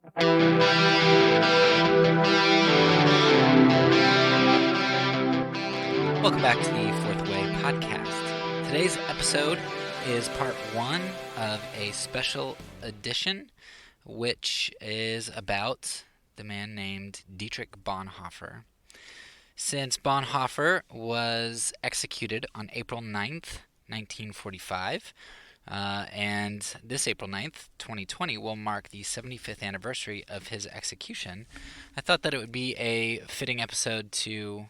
Welcome back to the Fourth Way podcast. Today's episode is part one of a special edition, which is about the man named Dietrich Bonhoeffer. Since Bonhoeffer was executed on April 9th, 1945, and this April 9th, 2020, will mark the 75th anniversary of his execution, I thought that it would be a fitting episode to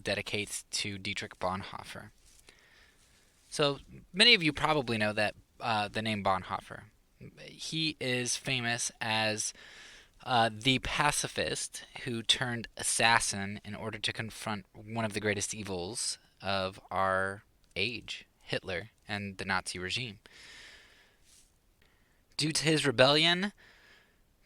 dedicate to Dietrich Bonhoeffer. So many of you probably know that the name Bonhoeffer. He is famous as the pacifist who turned assassin in order to confront one of the greatest evils of our age, Hitler and the Nazi regime. Due to his rebellion,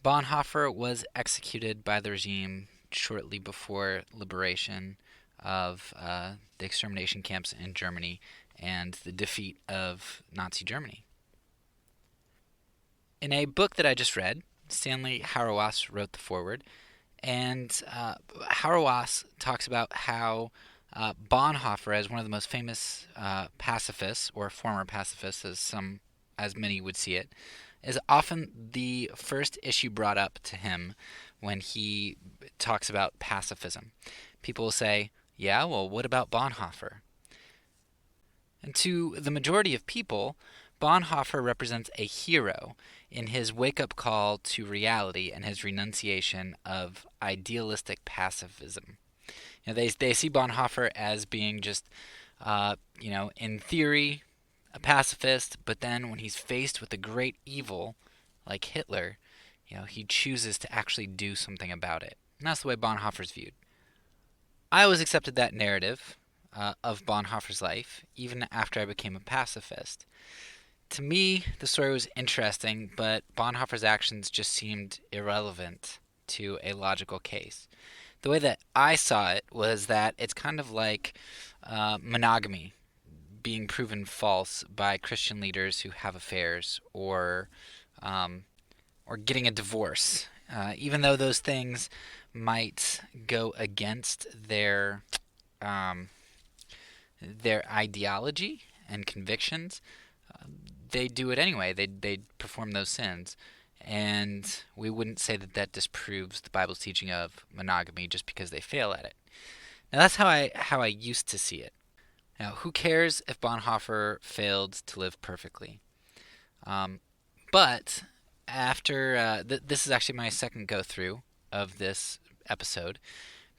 Bonhoeffer was executed by the regime shortly before liberation of the extermination camps in Germany and the defeat of Nazi Germany. In a book that I just read, Stanley Hauerwas wrote the foreword, and Hauerwas talks about how Bonhoeffer, as one of the most famous pacifists, or former pacifists, as many would see it, is often the first issue brought up to him when he talks about pacifism. People will say, yeah, well, what about Bonhoeffer? And to the majority of people, Bonhoeffer represents a hero in his wake-up call to reality and his renunciation of idealistic pacifism. They see Bonhoeffer as being just, in theory, a pacifist, but then when he's faced with a great evil like Hitler, he chooses to actually do something about it. And that's the way Bonhoeffer's viewed. I always accepted that narrative of Bonhoeffer's life, even after I became a pacifist. To me, the story was interesting, but Bonhoeffer's actions just seemed irrelevant to a logical case. The way that I saw it was that it's kind of like monogamy being proven false by Christian leaders who have affairs, or getting a divorce, even though those things might go against their ideology and convictions. They do it anyway. They perform those sins, and we wouldn't say that disproves the Bible's teaching of monogamy just because they fail at it. Now that's how I used to see it. Now, who cares if Bonhoeffer failed to live perfectly? But after this is actually my second go-through of this episode,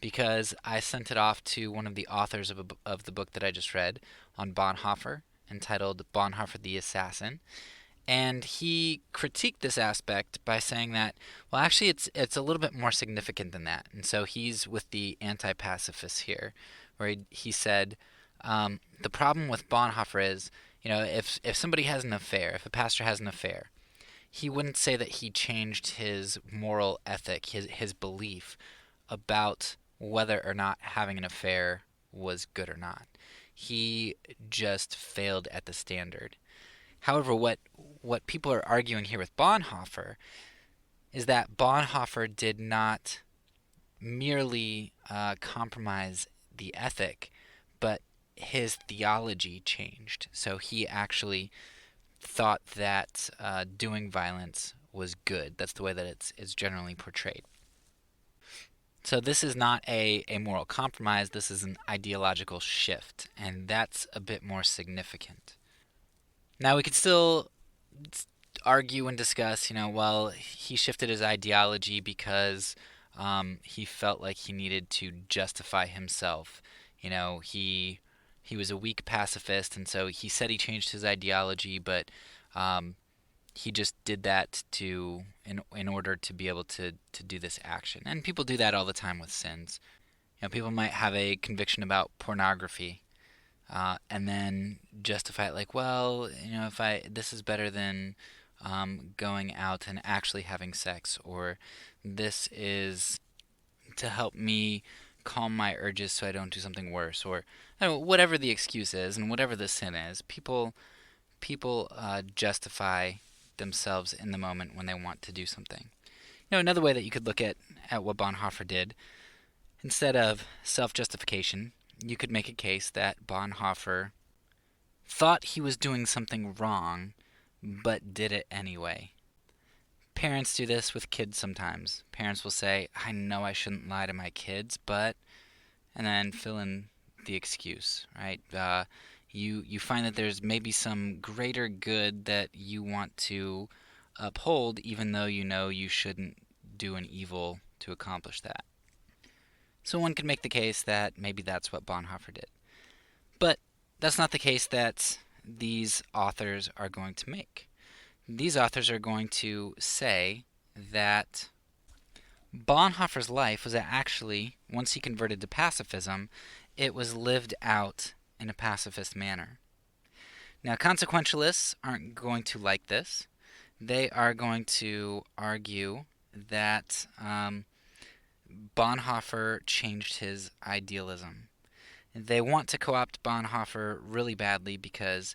because I sent it off to one of the authors of the book that I just read on Bonhoeffer, entitled Bonhoeffer the Assassin, and he critiqued this aspect by saying that, well, actually it's a little bit more significant than that. And so he's with the anti-pacifists here, where he said, the problem with Bonhoeffer is, if somebody has an affair, if a pastor has an affair, he wouldn't say that he changed his moral ethic, his belief about whether or not having an affair was good or not. He just failed at the standard. However, what people are arguing here with Bonhoeffer is that Bonhoeffer did not merely compromise the ethic, but his theology changed. So he actually thought that doing violence was good. That's the way that it's generally portrayed. So this is not a moral compromise, this is an ideological shift, and that's a bit more significant. Now we could still argue and discuss, well, he shifted his ideology because he felt like he needed to justify himself. He was a weak pacifist, and so he said he changed his ideology, but he just did that in order to be able to do this action. And people do that all the time with sins. People might have a conviction about pornography, and then justify it like, well, this is better than going out and actually having sex, or this is to help me calm my urges so I don't do something worse, or whatever the excuse is and whatever the sin is. People justify themselves in the moment when they want to do something. Another way that you could look at what Bonhoeffer did, instead of self-justification, you could make a case that Bonhoeffer thought he was doing something wrong, but did it anyway. Parents do this with kids sometimes. Parents will say, I know I shouldn't lie to my kids, but, and then fill in the excuse, right? You find that there's maybe some greater good that you want to uphold, even though you know you shouldn't do an evil to accomplish that. So one could make the case that maybe that's what Bonhoeffer did. But that's not the case that these authors are going to make. These authors are going to say that Bonhoeffer's life was actually, once he converted to pacifism, it was lived out in a pacifist manner. Now, consequentialists aren't going to like this. They are going to argue that Bonhoeffer changed his idealism. They want to co-opt Bonhoeffer really badly because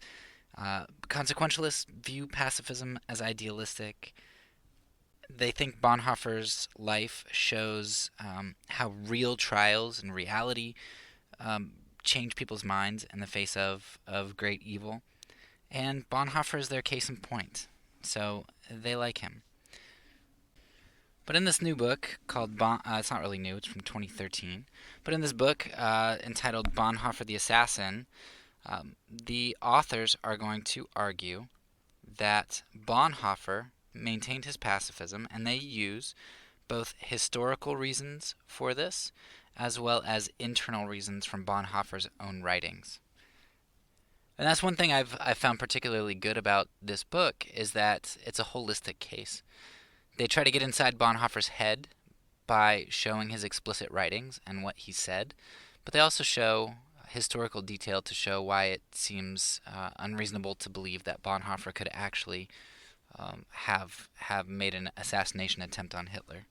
consequentialists view pacifism as idealistic. They think Bonhoeffer's life shows how real trials and reality change people's minds in the face of great evil. And Bonhoeffer is their case in point. So they like him. But in this new book called it's not really new, it's from 2013. But in this book entitled Bonhoeffer the Assassin, the authors are going to argue that Bonhoeffer maintained his pacifism, and they use both historical reasons for this as well as internal reasons from Bonhoeffer's own writings. And that's one thing I've found particularly good about this book, is that it's a holistic case. They try to get inside Bonhoeffer's head by showing his explicit writings and what he said, but they also show historical detail to show why it seems unreasonable to believe that Bonhoeffer could actually have made an assassination attempt on Hitler.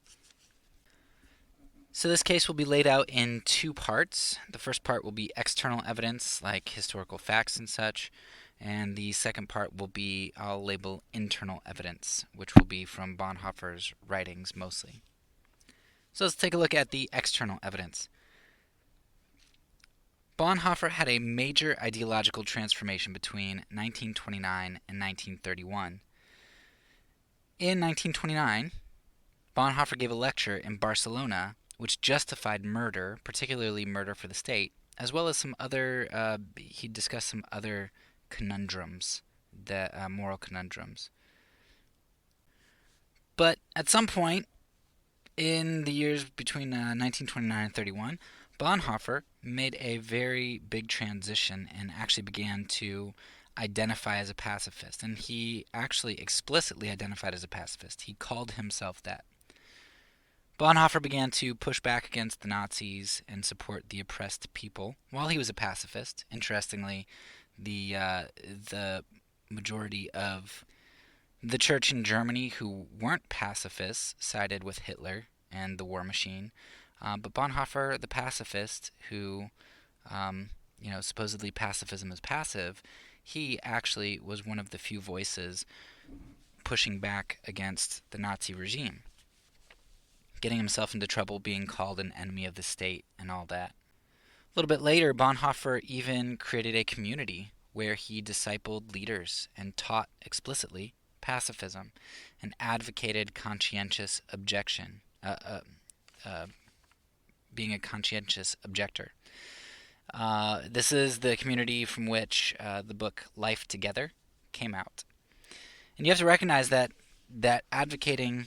So this case will be laid out in two parts. The first part will be external evidence, like historical facts and such, and the second part will be, I'll label internal evidence, which will be from Bonhoeffer's writings mostly. So let's take a look at the external evidence. Bonhoeffer had a major ideological transformation between 1929 and 1931. In 1929, Bonhoeffer gave a lecture in Barcelona which justified murder, particularly murder for the state, as well as some other, he discussed some other conundrums, moral conundrums. But at some point in the years between 1929 and 31, Bonhoeffer made a very big transition and actually began to identify as a pacifist. And he actually explicitly identified as a pacifist. He called himself that. Bonhoeffer began to push back against the Nazis and support the oppressed people while he was a pacifist. Interestingly, the majority of the church in Germany who weren't pacifists sided with Hitler and the war machine. But Bonhoeffer, the pacifist, who supposedly pacifism is passive, he actually was one of the few voices pushing back against the Nazi regime, getting himself into trouble, being called an enemy of the state, and all that. A little bit later, Bonhoeffer even created a community where he discipled leaders and taught explicitly pacifism and advocated conscientious objection, being a conscientious objector. This is the community from which the book Life Together came out. And you have to recognize that advocating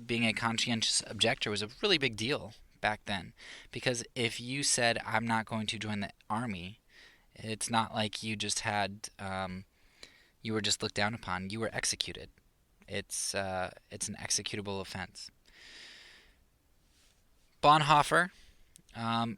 being a conscientious objector was a really big deal back then, because if you said, I'm not going to join the army, it's not like you just had you were just looked down upon. You were executed. It's an executable offense. Bonhoeffer,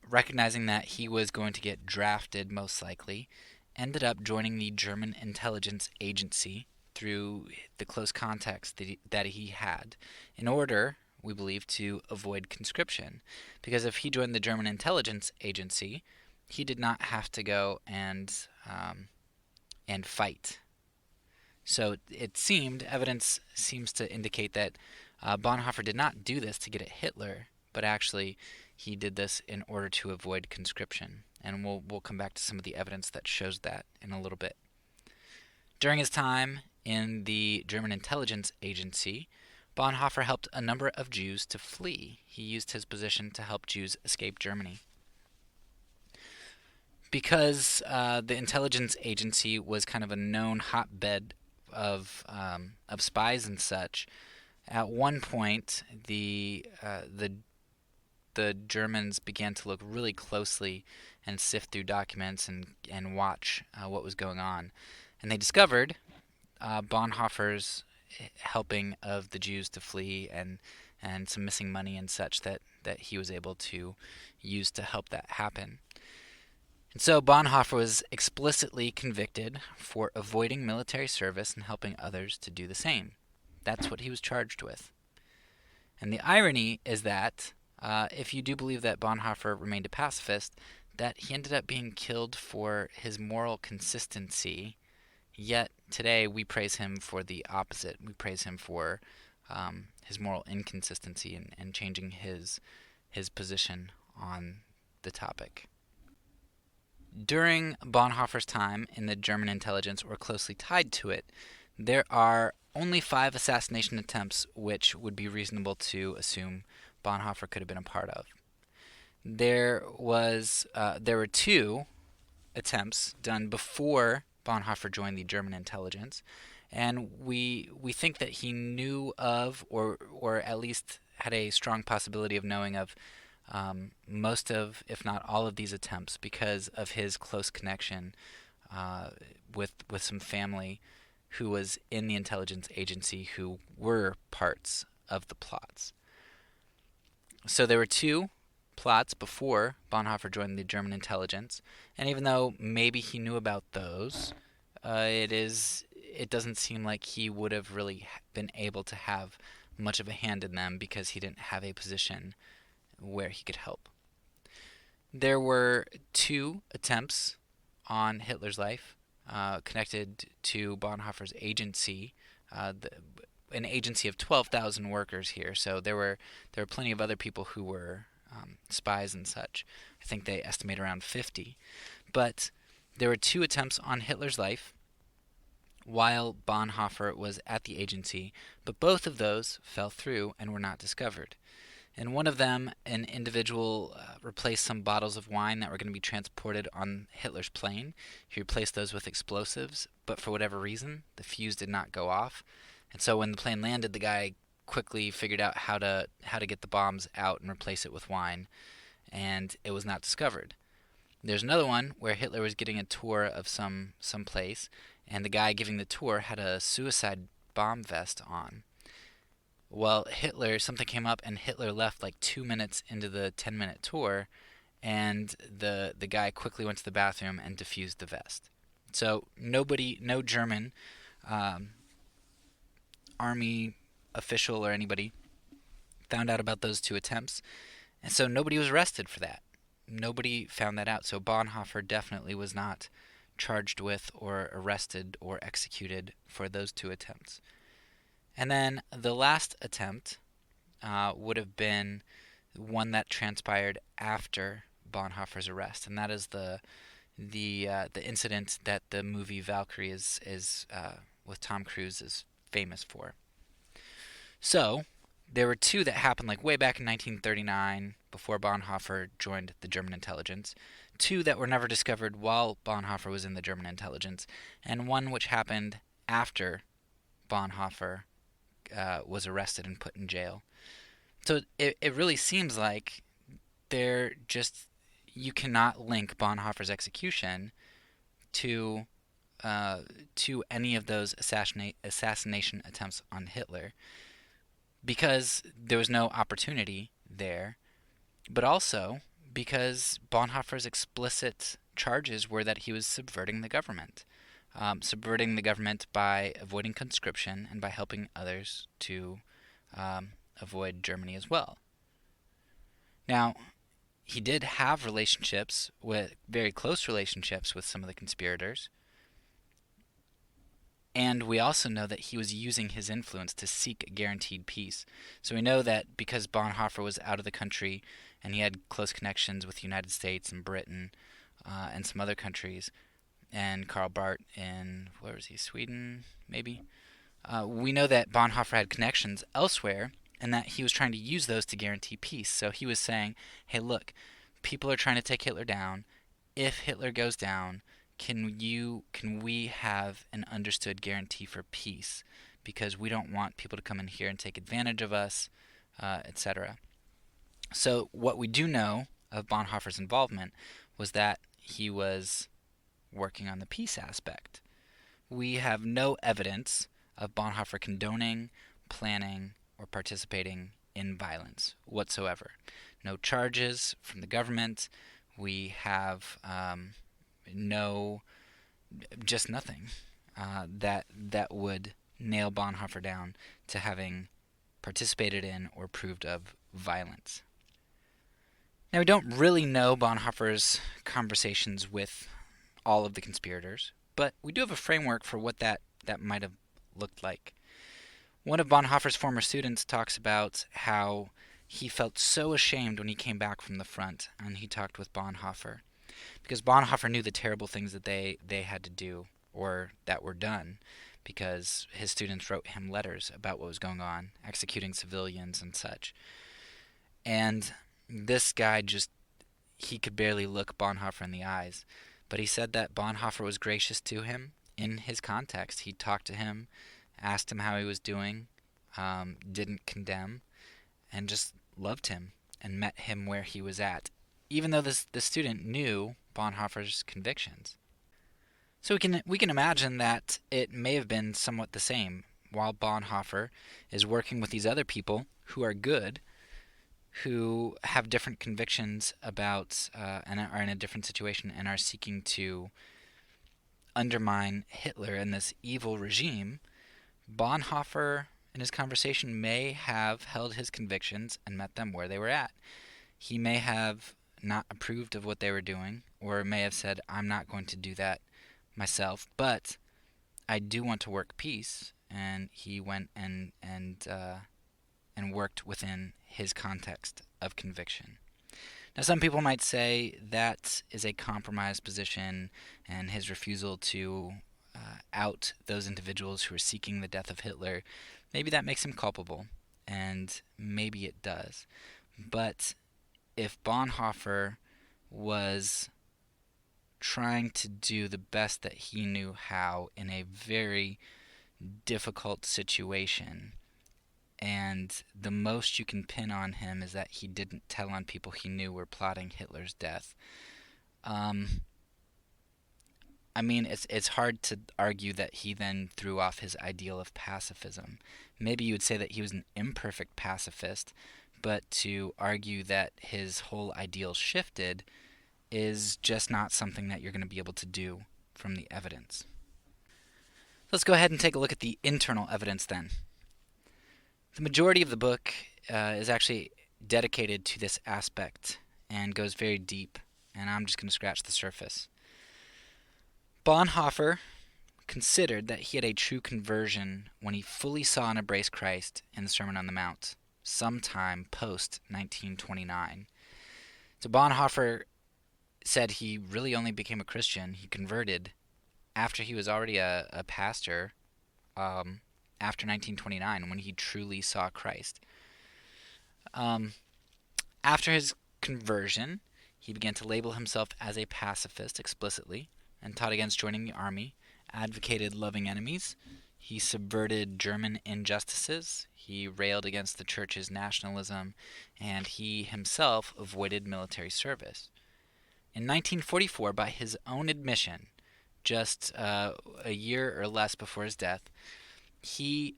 recognizing that he was going to get drafted most likely, ended up joining the German intelligence agency through the close contacts that he had in order, we believe, to avoid conscription. Because if he joined the German intelligence agency, he did not have to go and fight. So evidence seems to indicate that Bonhoeffer did not do this to get at Hitler, but actually he did this in order to avoid conscription. And we'll come back to some of the evidence that shows that in a little bit. During his time in the German intelligence agency, Bonhoeffer helped a number of Jews to flee. He used his position to help Jews escape Germany. Because the intelligence agency was kind of a known hotbed of spies and such, at one point the Germans began to look really closely and sift through documents and watch what was going on, and they discovered Bonhoeffer's helping of the Jews to flee and some missing money and such that he was able to use to help that happen. And so Bonhoeffer was explicitly convicted for avoiding military service and helping others to do the same. That's what he was charged with. And the irony is that if you do believe that Bonhoeffer remained a pacifist, that he ended up being killed for his moral consistency, yet today we praise him for the opposite. We praise him for his moral inconsistency and changing his position on the topic. During Bonhoeffer's time in the German intelligence, or closely tied to it, there are only 5 assassination attempts which would be reasonable to assume Bonhoeffer could have been a part of. There were 2 attempts done before Bonhoeffer joined the German intelligence, and we think that he knew of, or at least had a strong possibility of knowing of, most of, if not all of these attempts, because of his close connection with some family who was in the intelligence agency who were parts of the plots. So there were 2 plots before Bonhoeffer joined the German intelligence, and even though maybe he knew about those, it doesn't seem like he would have really been able to have much of a hand in them because he didn't have a position where he could help. There were 2 attempts on Hitler's life connected to Bonhoeffer's agency, an agency of 12,000 workers here. So there were plenty of other people who were spies and such. I think they estimate around 50. But there were 2 attempts on Hitler's life while Bonhoeffer was at the agency, but both of those fell through and were not discovered. In one of them, an individual replaced some bottles of wine that were going to be transported on Hitler's plane. He replaced those with explosives, but for whatever reason, the fuse did not go off. And so when the plane landed, the guy quickly figured out how to get the bombs out and replace it with wine, and it was not discovered. There's another one where Hitler was getting a tour of some place, and the guy giving the tour had a suicide bomb vest on. Well, something came up, and Hitler left like 2 minutes into the 10-minute tour, and the guy quickly went to the bathroom and defused the vest. So no German army official or anybody found out about those 2 attempts, and so nobody was arrested for that. Nobody found that out, so Bonhoeffer definitely was not charged with or arrested or executed for those 2 attempts. And then the last attempt would have been one that transpired after Bonhoeffer's arrest, and that is the incident that the movie Valkyrie is with Tom Cruise is famous for. So there were 2 that happened like way back in 1939 before Bonhoeffer joined the German intelligence, 2 that were never discovered while Bonhoeffer was in the German intelligence, and one which happened after Bonhoeffer was arrested and put in jail. So it really seems like you cannot link Bonhoeffer's execution to any of those assassination attempts on Hitler, because there was no opportunity there, but also because Bonhoeffer's explicit charges were that he was subverting the government. Subverting the government by avoiding conscription and by helping others to avoid Germany as well. Now, he did have very close relationships with some of the conspirators, And we also know that he was using his influence to seek a guaranteed peace. So we know that because Bonhoeffer was out of the country and he had close connections with the United States and Britain and some other countries, and Karl Barth in, where was he, Sweden, maybe? We know that Bonhoeffer had connections elsewhere and that he was trying to use those to guarantee peace. So he was saying, hey, look, people are trying to take Hitler down. If Hitler goes down, can we have an understood guarantee for peace? Because we don't want people to come in here and take advantage of us, etc. So what we do know of Bonhoeffer's involvement was that he was working on the peace aspect. We have no evidence of Bonhoeffer condoning, planning, or participating in violence whatsoever. No charges from the government. We have just nothing that would nail Bonhoeffer down to having participated in or approved of violence. Now, we don't really know Bonhoeffer's conversations with all of the conspirators, but we do have a framework for what that might have looked like. One of Bonhoeffer's former students talks about how he felt so ashamed when he came back from the front and he talked with Bonhoeffer, because Bonhoeffer knew the terrible things that they had to do or that were done, because his students wrote him letters about what was going on, executing civilians and such. And this guy he could barely look Bonhoeffer in the eyes. But he said that Bonhoeffer was gracious to him in his context. He talked to him, asked him how he was doing, didn't condemn, and just loved him and met him where he was at, even though the student knew Bonhoeffer's convictions. So we can imagine that it may have been somewhat the same. While Bonhoeffer is working with these other people who are good, who have different convictions about and are in a different situation and are seeking to undermine Hitler and this evil regime, Bonhoeffer in his conversation may have held his convictions and met them where they were at. He may have not approved of what they were doing, or may have said, I'm not going to do that myself, but I do want to work peace. And he went and worked within his context of conviction. Now, some people might say that is a compromised position, and his refusal to out those individuals who are seeking the death of Hitler, maybe that makes him culpable, and maybe it does. But if Bonhoeffer was trying to do the best that he knew how in a very difficult situation, and the most you can pin on him is that he didn't tell on people he knew were plotting Hitler's death. I mean, it's hard to argue that he then threw off his ideal of pacifism. Maybe you would say that he was an imperfect pacifist, but to argue that his whole ideal shifted is just not something that you're going to be able to do from the evidence. Let's go ahead and take a look at the internal evidence then. The majority of the book is actually dedicated to this aspect and goes very deep, and I'm just going to scratch the surface. Bonhoeffer considered that he had a true conversion when he fully saw and embraced Christ in the Sermon on the Mount, sometime post-1929. So Bonhoeffer said he really only became a Christian, he converted, after he was already a pastor, after 1929, when he truly saw Christ. After his conversion, he began to label himself as a pacifist explicitly, and taught against joining the army, advocated loving enemies. He subverted German injustices. He railed against the church's nationalism, and he himself avoided military service. In 1944, by his own admission, just a year or less before his death, he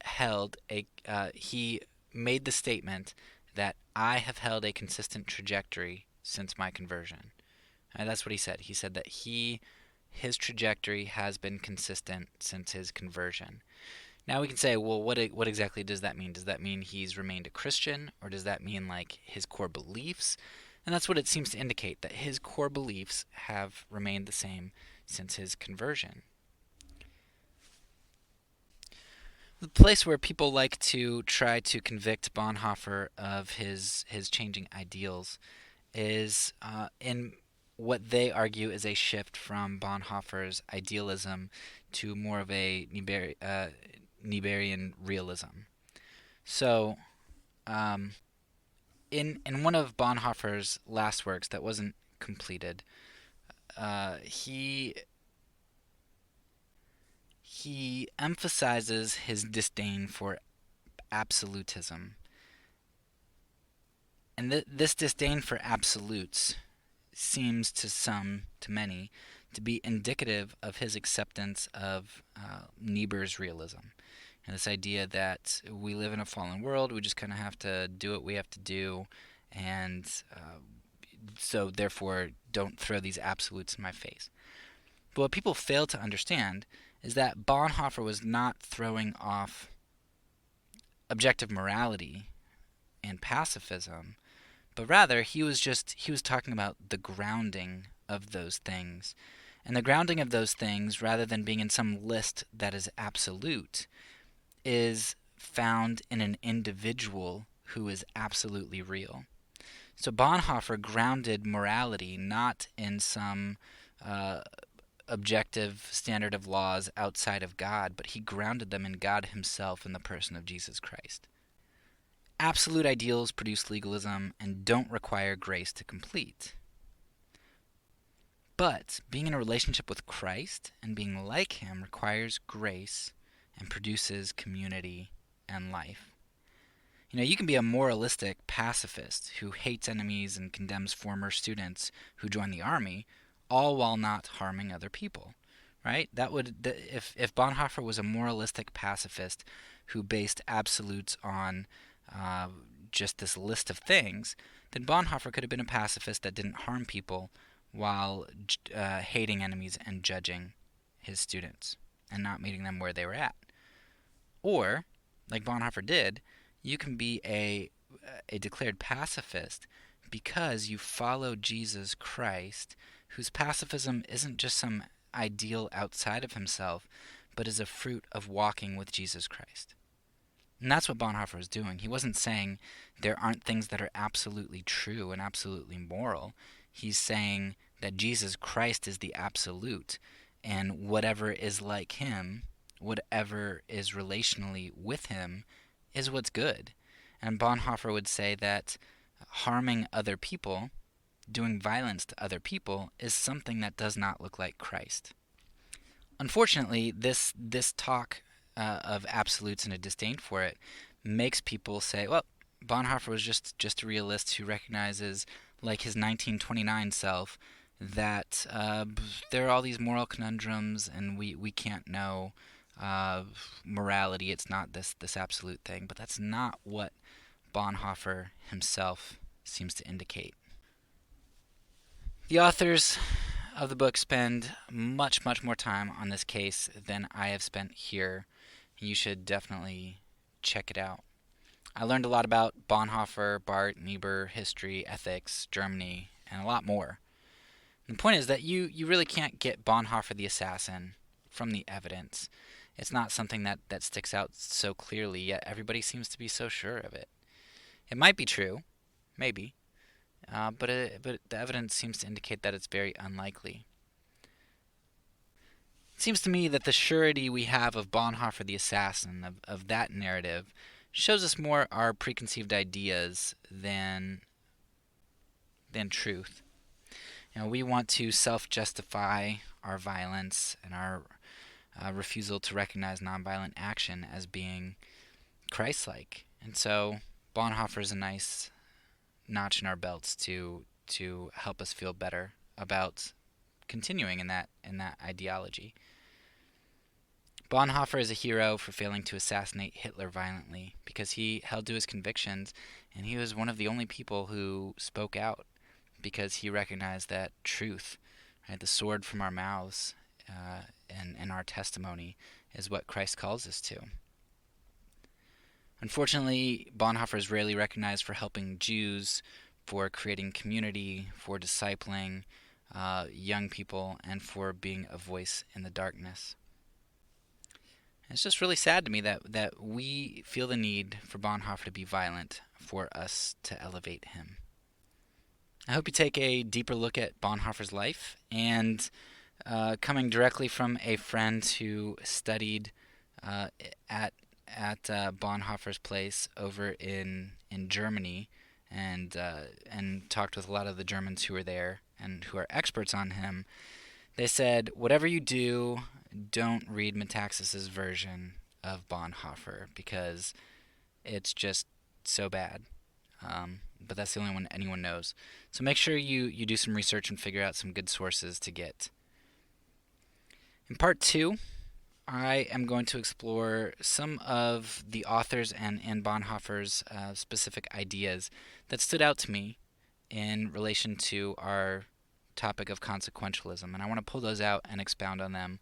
made the statement that I have held a consistent trajectory since my conversion. And that's what he said. He said that his trajectory has been consistent since his conversion. Now we can say, well, what exactly does that mean? Does that mean he's remained a Christian, or does that mean like his core beliefs? And that's what it seems to indicate, that his core beliefs have remained the same since his conversion. The place where people like to try to convict Bonhoeffer of his changing ideals is in what they argue is a shift from Bonhoeffer's idealism to more of a Nieberian realism. So, um, in one of Bonhoeffer's last works that wasn't completed, he emphasizes his disdain for absolutism, and this disdain for absolutes seems to many, to be indicative of his acceptance of Niebuhr's realism. And this idea that we live in a fallen world, we just kind of have to do what we have to do, and so therefore don't throw these absolutes in my face. But what people fail to understand is that Bonhoeffer was not throwing off objective morality and pacifism, but rather he was talking about the grounding of those things. And the grounding of those things, rather than being in some list that is absolute, is found in an individual who is absolutely real. So Bonhoeffer grounded morality not in some uh, objective standard of laws outside of God, but he grounded them in God himself in the person of Jesus Christ. Absolute ideals produce legalism and don't require grace to complete. But being in a relationship with Christ and being like him requires grace and produces community and life. You can be a moralistic pacifist who hates enemies and condemns former students who join the army, all while not harming other people. Right? If Bonhoeffer was a moralistic pacifist who based absolutes on just this list of things, then Bonhoeffer could have been a pacifist that didn't harm people while hating enemies and judging his students and not meeting them where they were at. Or, like Bonhoeffer did, you can be a declared pacifist because you follow Jesus Christ, whose pacifism isn't just some ideal outside of himself, but is a fruit of walking with Jesus Christ. And that's what Bonhoeffer was doing. He wasn't saying there aren't things that are absolutely true and absolutely moral. He's saying that Jesus Christ is the absolute, and whatever is like him, whatever is relationally with him, is what's good. And Bonhoeffer would say that harming other people, doing violence to other people, is something that does not look like Christ. Unfortunately, this talk of absolutes and a disdain for it makes people say, well, Bonhoeffer was just a realist who recognizes, like his 1929 self, that there are all these moral conundrums and we can't know morality. It's not this absolute thing. But that's not what Bonhoeffer himself seems to indicate. The authors of the book spend much more time on this case than I have spent here. You should definitely check it out. I learned a lot about Bonhoeffer, Barth, Niebuhr, history, ethics, Germany, and a lot more. And the point is that you really can't get Bonhoeffer the assassin from the evidence. It's not something that sticks out so clearly, yet everybody seems to be so sure of it. It might be true, maybe, but the evidence seems to indicate that it's very unlikely. It seems to me that the surety we have of Bonhoeffer the assassin, of that narrative, shows us more our preconceived ideas than truth. We want to self-justify our violence and our refusal to recognize nonviolent action as being Christ-like. And so Bonhoeffer is a nice notch in our belts to help us feel better about continuing in that ideology. Bonhoeffer is a hero for failing to assassinate Hitler violently because he held to his convictions, and he was one of the only people who spoke out because he recognized that truth, right, the sword from our mouths and our testimony, is what Christ calls us to. Unfortunately, Bonhoeffer is rarely recognized for helping Jews, for creating community, for discipling young people, and for being a voice in the darkness. It's just really sad to me that we feel the need for Bonhoeffer to be violent for us to elevate him. I hope you take a deeper look at Bonhoeffer's life, and coming directly from a friend who studied uh, at Bonhoeffer's place over in Germany, and talked with a lot of the Germans who were there and who are experts on him. They said, whatever you do, don't read Metaxas's version of Bonhoeffer because it's just so bad. But that's the only one anyone knows. So make sure you do some research and figure out some good sources to get. In part 2, I am going to explore some of the authors and Bonhoeffer's specific ideas that stood out to me in relation to our topic of consequentialism. And I want to pull those out and expound on them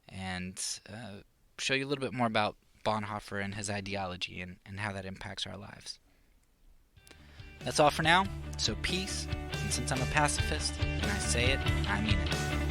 and show you a little bit more about Bonhoeffer and his ideology and how that impacts our lives. That's all for now. So peace, and since I'm a pacifist, and I say it, I mean it.